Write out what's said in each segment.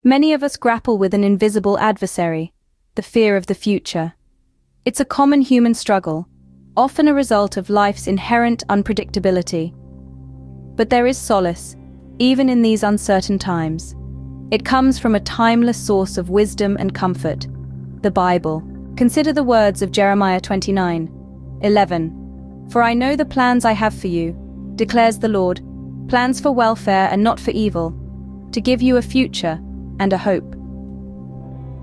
Many of us grapple with an invisible adversary, the fear of the future. It's a common human struggle, often a result of life's inherent unpredictability. But there is solace, even in these uncertain times. It comes from a timeless source of wisdom and comfort, the Bible. Consider the words of Jeremiah 29:11. For I know the plans I have for you, declares the Lord, plans for welfare and not for evil, to give you a future and a hope.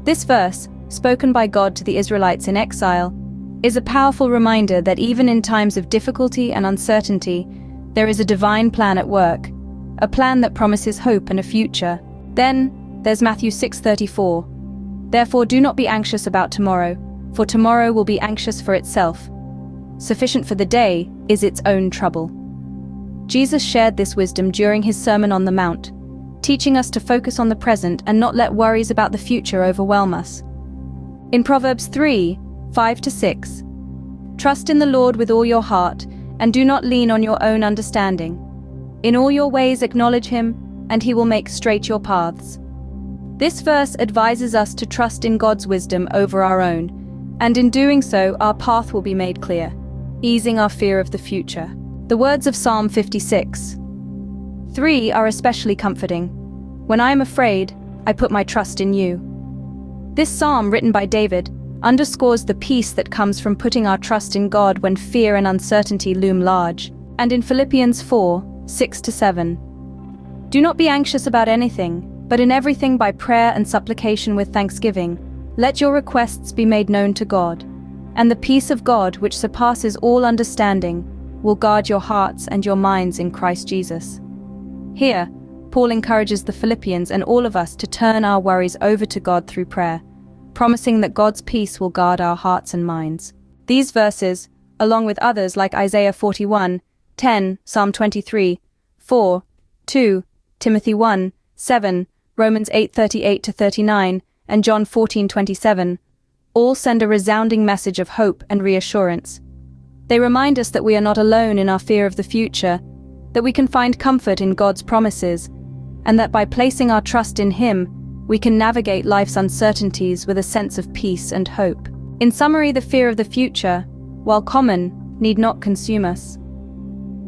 This verse, spoken by God to the Israelites in exile, is a powerful reminder that even in times of difficulty and uncertainty, there is a divine plan at work, a plan that promises hope and a future. Then, there's Matthew 6:34. Therefore do not be anxious about tomorrow, for tomorrow will be anxious for itself. Sufficient for the day is its own trouble. Jesus shared this wisdom during his Sermon on the Mount, teaching us to focus on the present and not let worries about the future overwhelm us. In Proverbs 3:5-6, trust in the Lord with all your heart, and do not lean on your own understanding. In all your ways acknowledge him, and he will make straight your paths. This verse advises us to trust in God's wisdom over our own, and in doing so, our path will be made clear, easing our fear of the future. The words of Psalm 56:3 are especially comforting. When I am afraid, I put my trust in you. This psalm, written by David, underscores the peace that comes from putting our trust in God when fear and uncertainty loom large. And in Philippians 4:6-7, do not be anxious about anything, but in everything by prayer and supplication with thanksgiving, let your requests be made known to God. And the peace of God, which surpasses all understanding, will guard your hearts and your minds in Christ Jesus. Here, Paul encourages the Philippians and all of us to turn our worries over to God through prayer, promising that God's peace will guard our hearts and minds. These verses, along with others like Isaiah 41:10, Psalm 23:4, Timothy 1:7, Romans 8:38-39, and John 14:27, all send a resounding message of hope and reassurance. They remind us that we are not alone in our fear of the future, that we can find comfort in God's promises, and that by placing our trust in him, we can navigate life's uncertainties with a sense of peace and hope. In summary, the fear of the future, while common, need not consume us.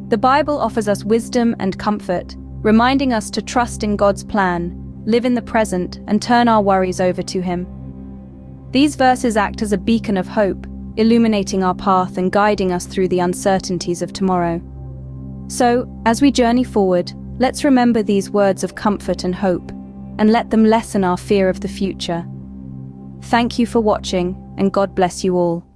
The Bible offers us wisdom and comfort, reminding us to trust in God's plan, live in the present, and turn our worries over to him. These verses act as a beacon of hope, illuminating our path and guiding us through the uncertainties of tomorrow. So, as we journey forward, let's remember these words of comfort and hope, and let them lessen our fear of the future. Thank you for watching, and God bless you all.